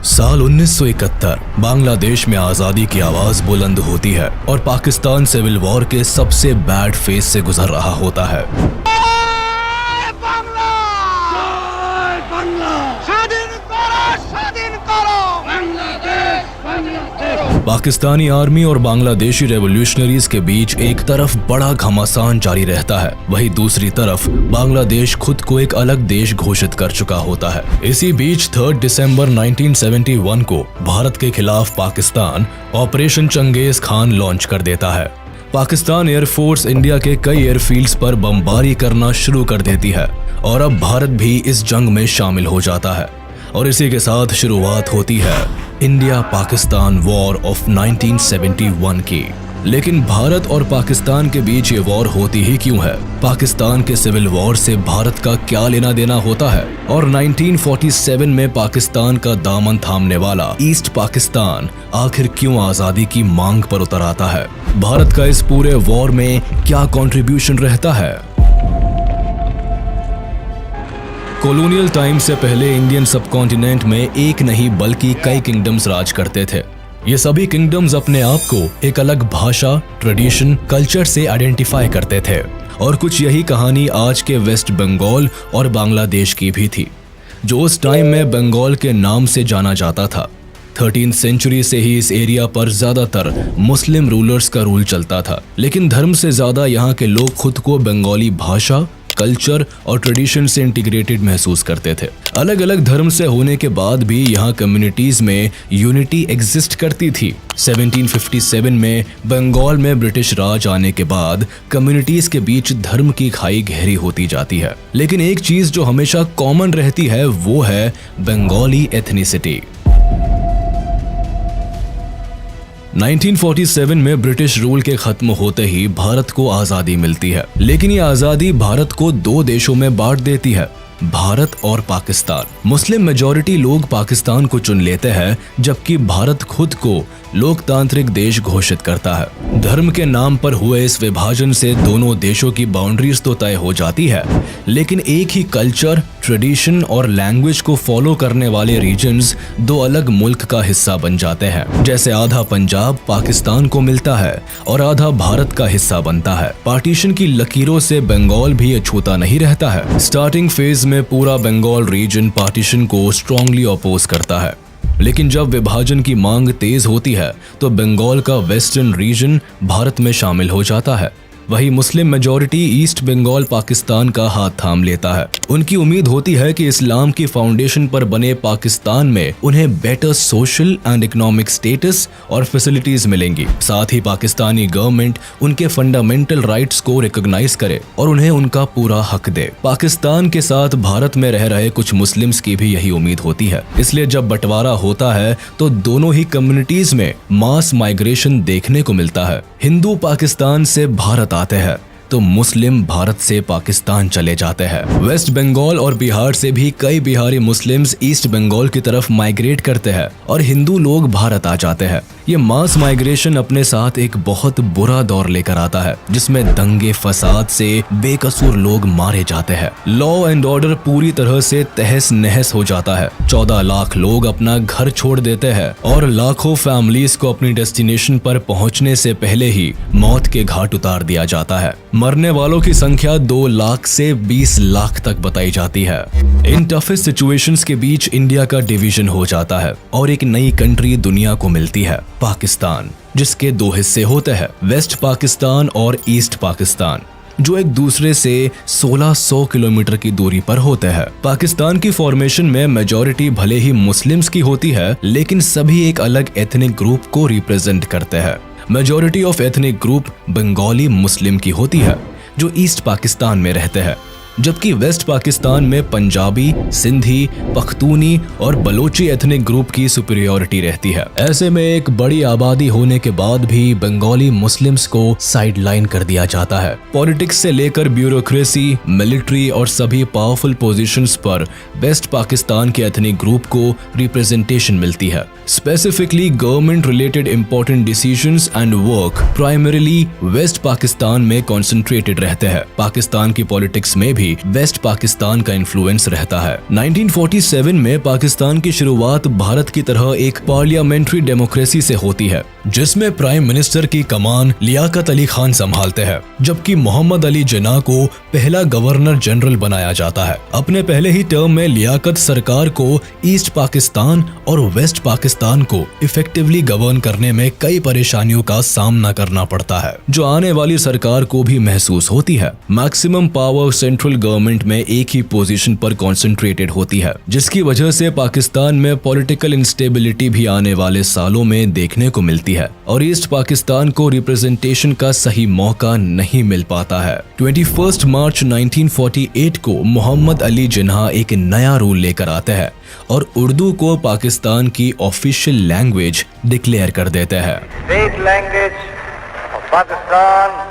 साल 1971 बांग्लादेश में आजादी की आवाज बुलंद होती है और पाकिस्तान सिविल वॉर के सबसे बैड फेज से गुजर रहा होता है। पाकिस्तानी आर्मी और बांग्लादेशी रेवोल्यूशनरीज के बीच एक तरफ बड़ा घमासान जारी रहता है, वहीं दूसरी तरफ बांग्लादेश खुद को एक अलग देश घोषित कर चुका होता है। इसी बीच 3 दिसंबर 1971 को भारत के खिलाफ पाकिस्तान ऑपरेशन चंगेज खान लॉन्च कर देता है। पाकिस्तान एयरफोर्स इंडिया के कई एयरफील्ड्स पर बमबारी करना शुरू कर देती है और अब भारत भी इस जंग में शामिल हो जाता है और इसी के साथ शुरुआत होती है इंडिया पाकिस्तान वॉर ऑफ 1971 की। लेकिन भारत और पाकिस्तान के बीच ये वॉर होती ही क्यों है? पाकिस्तान के सिविल वॉर से भारत का क्या लेना देना होता है? और 1947 में पाकिस्तान का दामन थामने वाला ईस्ट पाकिस्तान आखिर क्यों आजादी की मांग पर उतर आता है? भारत का इस पूरे वॉर में क्या कंट्रीब्यूशन रहता है? कॉलोनियल टाइम से पहले इंडियन सबकॉन्टिनेंट में एक नहीं बल्कि कई किंगडम्स राज करते थे। ये सभी किंगडम्स अपने आप को एक अलग भाषा, ट्रेडिशन, कल्चर से आइडेंटिफाई करते थे और कुछ यही कहानी आज के वेस्ट बंगाल और बांग्लादेश की भी थी, जो उस टाइम में बंगाल के नाम से जाना जाता था। 13th सेंचुरी से ही इस एरिया पर ज्यादातर मुस्लिम रूलर्स का रूल चलता था, लेकिन धर्म से ज्यादा यहाँ के लोग खुद को बंगाली भाषा, कल्चर और ट्रेडिशन से इंटीग्रेटेड महसूस करते थे। अलग अलग धर्म से होने के बाद भी यहाँ कम्युनिटीज में यूनिटी एग्जिस्ट करती थी। 1757 में बंगाल में ब्रिटिश राज आने के बाद कम्युनिटीज के बीच धर्म की खाई गहरी होती जाती है, लेकिन एक चीज जो हमेशा कॉमन रहती है वो है बंगाली एथनिसिटी। 1947 में ब्रिटिश रूल के खत्म होते ही भारत को आजादी मिलती है, लेकिन ये आजादी भारत को 2 देशों में बांट देती है, भारत और पाकिस्तान। मुस्लिम मेजॉरिटी लोग पाकिस्तान को चुन लेते हैं, जबकि भारत खुद को लोकतांत्रिक देश घोषित करता है। धर्म के नाम पर हुए इस विभाजन से दोनों देशों की बाउंड्रीज तो तय हो जाती है, लेकिन एक ही कल्चर, ट्रेडिशन और लैंग्वेज को फॉलो करने वाले रीजन्स 2 अलग मुल्क का हिस्सा बन जाते हैं। जैसे आधा पंजाब पाकिस्तान को मिलता है और आधा भारत का हिस्सा बनता है। पार्टीशन की लकीरों से बंगाल भी अछूता नहीं रहता है। स्टार्टिंग फेज में पूरा बंगाल रीजन पार्टीशन को स्ट्रांगली अपोज करता है, लेकिन जब विभाजन की मांग तेज होती है तो बंगाल का वेस्टर्न रीजन भारत में शामिल हो जाता है। वही Muslim majority East Bengal Pakistan का हाथ थाम लेता है। उनकी उम्मीद होती है कि इस्लाम की फाउंडेशन पर बने पाकिस्तान में उन्हें better social and economic status और फैसिलिटीज मिलेंगी। साथ ही पाकिस्तानी गवर्नमेंट उनके फंडामेंटल राइट्स को रिकॉग्नाइज करे और उन्हें उनका पूरा हक दे। पाकिस्तान के साथ भारत में रह रहे कुछ मुस्लिम्स की भी यही उम्मीद होती है। इसलिए जब बंटवारा होता है तो दोनों ही कम्युनिटीज में मास माइग्रेशन देखने को मिलता है। हिंदू पाकिस्तान से भारत आते हैं तो मुस्लिम भारत से पाकिस्तान चले जाते हैं। वेस्ट बंगाल और बिहार से भी कई बिहारी मुस्लिम्स ईस्ट बंगाल की तरफ माइग्रेट करते हैं और हिंदू लोग भारत आ जाते हैं। ये मास माइग्रेशन अपने साथ एक बहुत बुरा दौर लेकर आता है, जिसमें दंगे फसाद से बेकसूर लोग मारे जाते हैं। लॉ एंड ऑर्डर पूरी तरह से तहस नहस हो जाता है। 14 लाख लोग अपना घर छोड़ देते हैं और लाखों फैमिलीज को अपनी डेस्टिनेशन पर पहुंचने से पहले ही मौत के घाट उतार दिया जाता है। मरने वालों की संख्या 2 लाख से 20 लाख तक बताई जाती है। इन टफेस्ट सिचुएशंस के बीच इंडिया का डिवीजन हो जाता है और एक नई कंट्री दुनिया को मिलती है, पाकिस्तान, जिसके 2 हिस्से होते हैं, वेस्ट पाकिस्तान और ईस्ट पाकिस्तान, जो एक दूसरे से 1600 किलोमीटर की दूरी पर होते हैं। पाकिस्तान की फॉर्मेशन में मेजॉरिटी भले ही मुस्लिम्स की होती है, लेकिन सभी एक अलग एथनिक ग्रुप को रिप्रेजेंट करते हैं। Majority of ethnic group Bengali Muslim की होती है, जो ईस्ट पाकिस्तान में रहते हैं, जबकि वेस्ट पाकिस्तान में पंजाबी, सिंधी, पख्तूनी और बलोची एथनिक ग्रुप की सुपीरियोरिटी रहती है। ऐसे में एक बड़ी आबादी होने के बाद भी बंगाली मुस्लिम्स को साइडलाइन कर दिया जाता है। पॉलिटिक्स से लेकर ब्यूरोक्रेसी, मिलिट्री और सभी पावरफुल पोजीशंस पर वेस्ट पाकिस्तान के एथनिक ग्रुप को रिप्रेजेंटेशन मिलती है। Specifically government related important decisions and work primarily West Pakistan में कॉन्सेंट्रेटेड रहते हैं। पाकिस्तान की पॉलिटिक्स में भी भी वेस्ट पाकिस्तान का इन्फ्लुएंस रहता है। 1947 में पाकिस्तान की शुरुआत भारत की तरह एक पार्लियामेंट्री डेमोक्रेसी से होती है, जिसमें प्राइम मिनिस्टर की कमान लियाकत अली खान संभालते हैं, जबकि मोहम्मद अली जिन्ना को पहला गवर्नर जनरल बनाया जाता है। अपने पहले ही टर्म में लियाकत सरकार को ईस्ट पाकिस्तान और वेस्ट पाकिस्तान को इफेक्टिवली गवर्न करने में कई परेशानियों का सामना करना पड़ता है, जो आने वाली सरकार को भी महसूस होती है। मैक्सिमम पावर सेंट्रल गवर्नमेंट में एक ही पोजीशन पर कॉन्सेंट्रेटेड होती है, जिसकी वजह से पाकिस्तान में पॉलिटिकल इंस्टेबिलिटी भी आने वाले सालों में देखने को मिलती है और ईस्ट पाकिस्तान को रिप्रेजेंटेशन का सही मौका नहीं मिल पाता है। 21 मार्च 1948 को मोहम्मद अली जिन्ना एक नया रूल लेकर आते हैं और उर्दू को पाकिस्तान की ऑफिशियल लैंग्वेज डिक्लेयर कर देते हैं। State language of Pakistan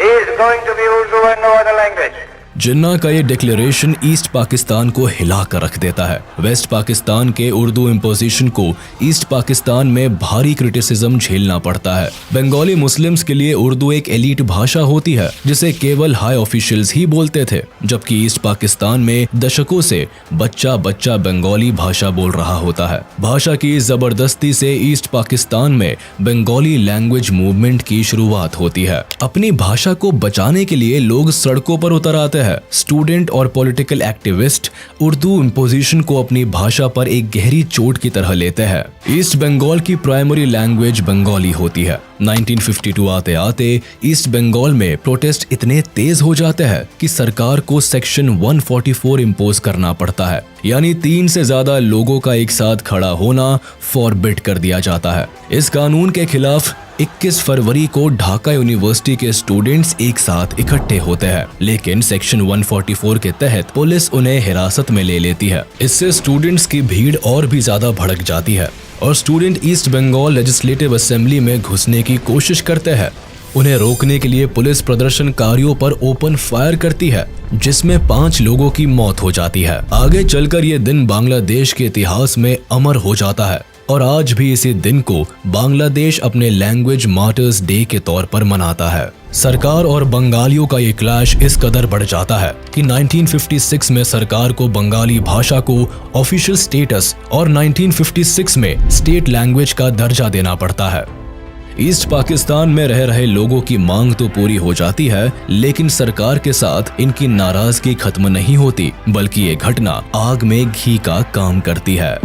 is going to be Urdu and no other language. जिन्ना का ये डिक्लेरेशन ईस्ट पाकिस्तान को हिला कर रख देता है। वेस्ट पाकिस्तान के उर्दू इम्पोजिशन को ईस्ट पाकिस्तान में भारी क्रिटिसिज्म झेलना पड़ता है। बंगाली मुस्लिम्स के लिए उर्दू एक एलीट भाषा होती है, जिसे केवल हाई ऑफिशियल्स ही बोलते थे, जबकि ईस्ट पाकिस्तान में दशकों से बच्चा बच्चा बंगाली भाषा बोल रहा होता है। भाषा की जबरदस्ती से ईस्ट पाकिस्तान में बंगाली लैंग्वेज मूवमेंट की शुरुआत होती है। अपनी भाषा को बचाने के लिए लोग सड़कों पर उतर आते हैं। स्टूडेंट और पॉलिटिकल एक्टिविस्ट उर्दू इम्पोजिशन को अपनी भाषा पर एक गहरी चोट की तरह लेते हैं। ईस्ट बंगाल की प्राइमरी लैंग्वेज बंगाली होती है। 1952 आते आते ईस्ट बंगाल में प्रोटेस्ट इतने तेज हो जाते हैं कि सरकार को सेक्शन 144 इम्पोज करना पड़ता है, यानी 3 से ज्यादा लोगों का एक साथ खड़ा होना फॉरबिड कर दिया जाता है। इस कानून के खिलाफ 21 फरवरी को ढाका यूनिवर्सिटी के स्टूडेंट्स एक साथ इकट्ठे होते हैं, लेकिन सेक्शन 144 के तहत पुलिस उन्हें हिरासत में ले लेती है। इससे स्टूडेंट्स की भीड़ और भी ज्यादा भड़क जाती है और student East Bengal legislative assembly में घुसने की कोशिश करते हैं। उन्हें रोकने के लिए पुलिस प्रदर्शनकारियों पर ओपन फायर करती है, जिसमें 5 लोगों की मौत हो जाती है। आगे चलकर ये दिन बांग्लादेश के इतिहास में अमर हो जाता है और आज भी इसी दिन को बांग्लादेश अपने लैंग्वेज मार्टर्स डे के तौर पर मनाता है। सरकार और बंगालियों का ये क्लैश इस कदर बढ़ जाता है कि 1956 में सरकार को बंगाली भाषा को ऑफिशियल स्टेटस और 1956 में स्टेट लैंग्वेज का दर्जा देना पड़ता है। ईस्ट पाकिस्तान में रह रहे लोगों की मांग तो पूरी हो जाती है, लेकिन सरकार के साथ इनकी नाराजगी खत्म नहीं होती, बल्कि ये घटना आग में घी का काम करती है।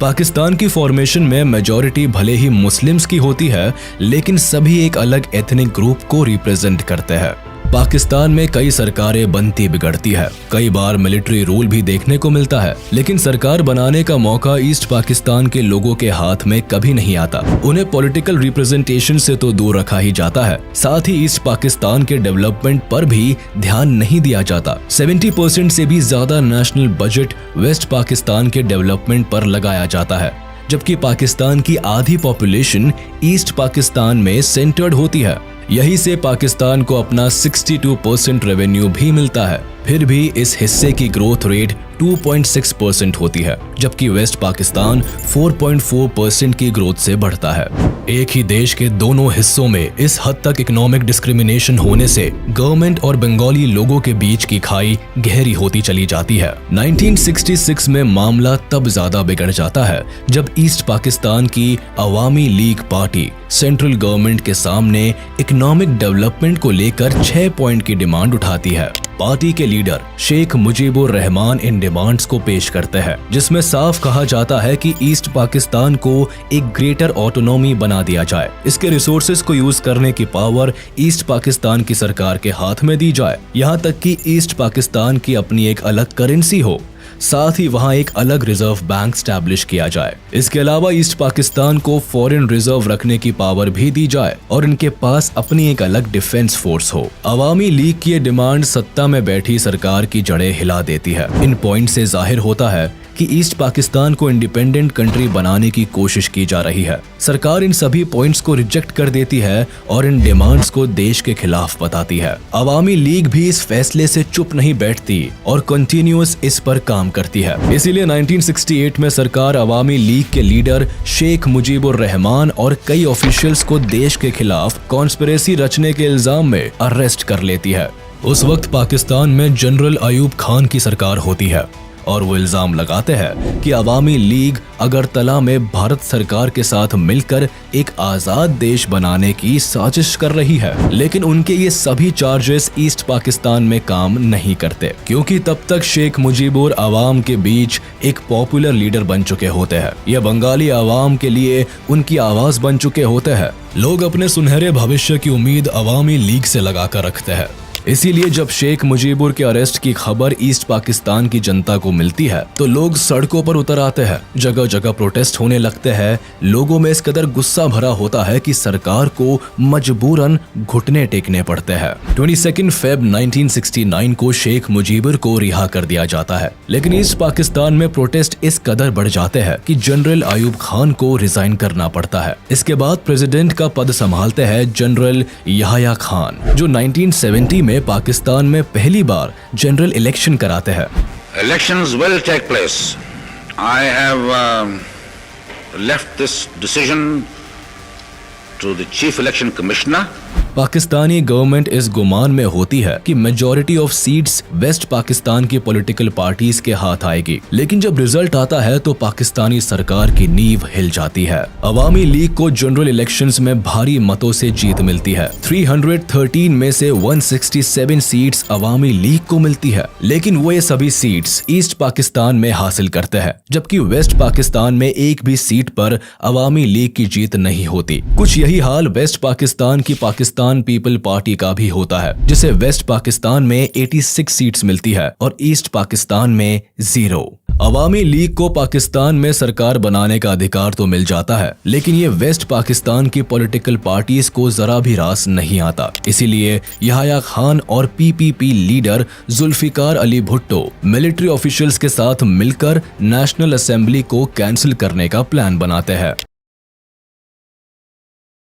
पाकिस्तान की फॉर्मेशन में मेजॉरिटी भले ही मुस्लिम्स की होती है, लेकिन सभी एक अलग एथनिक ग्रुप को रिप्रेजेंट करते हैं। पाकिस्तान में कई सरकारें बनती बिगड़ती है, कई बार मिलिट्री रूल भी देखने को मिलता है, लेकिन सरकार बनाने का मौका ईस्ट पाकिस्तान के लोगों के हाथ में कभी नहीं आता। उन्हें पॉलिटिकल रिप्रेजेंटेशन से तो दूर रखा ही जाता है, साथ ही ईस्ट पाकिस्तान के डेवलपमेंट पर भी ध्यान नहीं दिया जाता। 70% से भी ज्यादा नेशनल बजट वेस्ट पाकिस्तान के डेवलपमेंट पर लगाया जाता है, जबकि पाकिस्तान की आधी पॉपुलेशन ईस्ट पाकिस्तान में सेंटर्ड होती है। यही से पाकिस्तान को अपना 62% रेवेन्यू भी मिलता है। फिर भी इस हिस्से की ग्रोथ रेट 2.6% होती है, जबकि वेस्ट पाकिस्तान 4.4% की ग्रोथ से बढ़ता है। एक ही देश के दोनों हिस्सों में इस हद तक इकोनॉमिक डिस्क्रिमिनेशन होने से गवर्नमेंट और बंगाली लोगों के बीच की खाई गहरी होती चली जाती है। 1966 में मामला तब ज्यादा बिगड़ जाता है जब ईस्ट पाकिस्तान की अवामी लीग पार्टी सेंट्रल गवर्नमेंट के सामने इकोनॉमिक डेवलपमेंट को लेकर 6 पॉइंट की डिमांड उठाती है। पार्टी के लीडर शेख मुजीबुर रहमान इन डिमांड्स को पेश करते हैं, जिसमें साफ कहा जाता है कि ईस्ट पाकिस्तान को एक ग्रेटर ऑटोनॉमी बना दिया जाए, इसके रिसोर्सेज को यूज करने की पावर ईस्ट पाकिस्तान की सरकार के हाथ में दी जाए, यहाँ तक कि ईस्ट पाकिस्तान की अपनी एक अलग करेंसी हो, साथ ही वहां एक अलग रिजर्व बैंक स्टैब्लिश किया जाए। इसके अलावा ईस्ट पाकिस्तान को फॉरेन रिजर्व रखने की पावर भी दी जाए और इनके पास अपनी एक अलग डिफेंस फोर्स हो। अवामी लीग की ये डिमांड सत्ता में बैठी सरकार की जड़ें हिला देती है। इन पॉइंट से जाहिर होता है कि ईस्ट पाकिस्तान को इंडिपेंडेंट कंट्री बनाने की कोशिश की जा रही है। सरकार इन सभी पॉइंट्स को रिजेक्ट कर देती है और इन डिमांड्स को देश के खिलाफ बताती है। अवामी लीग भी इस फैसले से चुप नहीं बैठती और कंटिन्यूअस इस पर काम काम करती है। इसीलिए 1968 में सरकार अवामी लीग के लीडर शेख मुजीबुर रहमान और कई ऑफिशियल्स को देश के खिलाफ कॉन्स्पिरेसी रचने के इल्जाम में अरेस्ट कर लेती है। उस वक्त पाकिस्तान में जनरल अयूब खान की सरकार होती है और वो इल्जाम लगाते हैं कि अवामी लीग अगरतला में भारत सरकार के साथ मिलकर एक आजाद देश बनाने की साजिश कर रही है। लेकिन उनके ये सभी चार्जेस ईस्ट पाकिस्तान में काम नहीं करते, क्योंकि तब तक शेख मुजीबुर अवाम के बीच एक पॉपुलर लीडर बन चुके होते हैं। यह बंगाली अवाम के लिए उनकी आवाज बन चुके होते हैं। लोग अपने सुनहरे भविष्य की उम्मीद अवामी लीग से लगाकर रखते हैं। इसीलिए जब शेख मुजीबुर के अरेस्ट की खबर ईस्ट पाकिस्तान की जनता को मिलती है तो लोग सड़कों पर उतर आते हैं, जगह जगह प्रोटेस्ट होने लगते हैं। लोगों में इस कदर गुस्सा भरा होता है कि सरकार को मजबूरन घुटने टेकने पड़ते हैं। 22 फेब 1969 को शेख मुजीबुर को रिहा कर दिया जाता है, लेकिन ईस्ट पाकिस्तान में प्रोटेस्ट इस कदर बढ़ जाते हैं कि जनरल अयूब खान को रिजाइन करना पड़ता है। इसके बाद प्रेसिडेंट का पद संभालते हैं जनरल याह्या खान, जो 1970 में पाकिस्तान में पहली बार जनरल इलेक्शन कराते हैं। Elections will take place. I have left this decision to the Chief Election Commissioner. Pakistani government इस गुमान में होती है कि majority of seats West Pakistan की पॉलिटिकल पार्टीज के हाथ आएगी, लेकिन जब रिजल्ट आता है तो पाकिस्तानी सरकार की नींव हिल जाती है। अवामी लीग को जनरल इलेक्शंस में भारी मतों से जीत मिलती है। 313 में से 167 सीट्स अवामी लीग को मिलती है, लेकिन वो ये सभी सीट्स ईस्ट पाकिस्तान में हासिल करते हैं, जबकि वेस्ट पाकिस्तान में एक भी सीट पर अवामी लीग की जीत नहीं होती। कुछ यही हाल वेस्ट पाकिस्तान की पाकिस्तान पीपल पार्टी का भी होता है, जिसे वेस्ट पाकिस्तान में 86 सीट्स मिलती है और ईस्ट पाकिस्तान में 0। अवामी लीग को पाकिस्तान में सरकार बनाने का अधिकार तो मिल जाता है, लेकिन ये वेस्ट पाकिस्तान की पॉलिटिकल पार्टीज को जरा भी रास नहीं आता। इसीलिए याह्या खान और PPP leader Zulfikar Ali Bhutto military officials के साथ मिलकर नेशनल असेंबली को कैंसिल करने का प्लान बनाते हैं।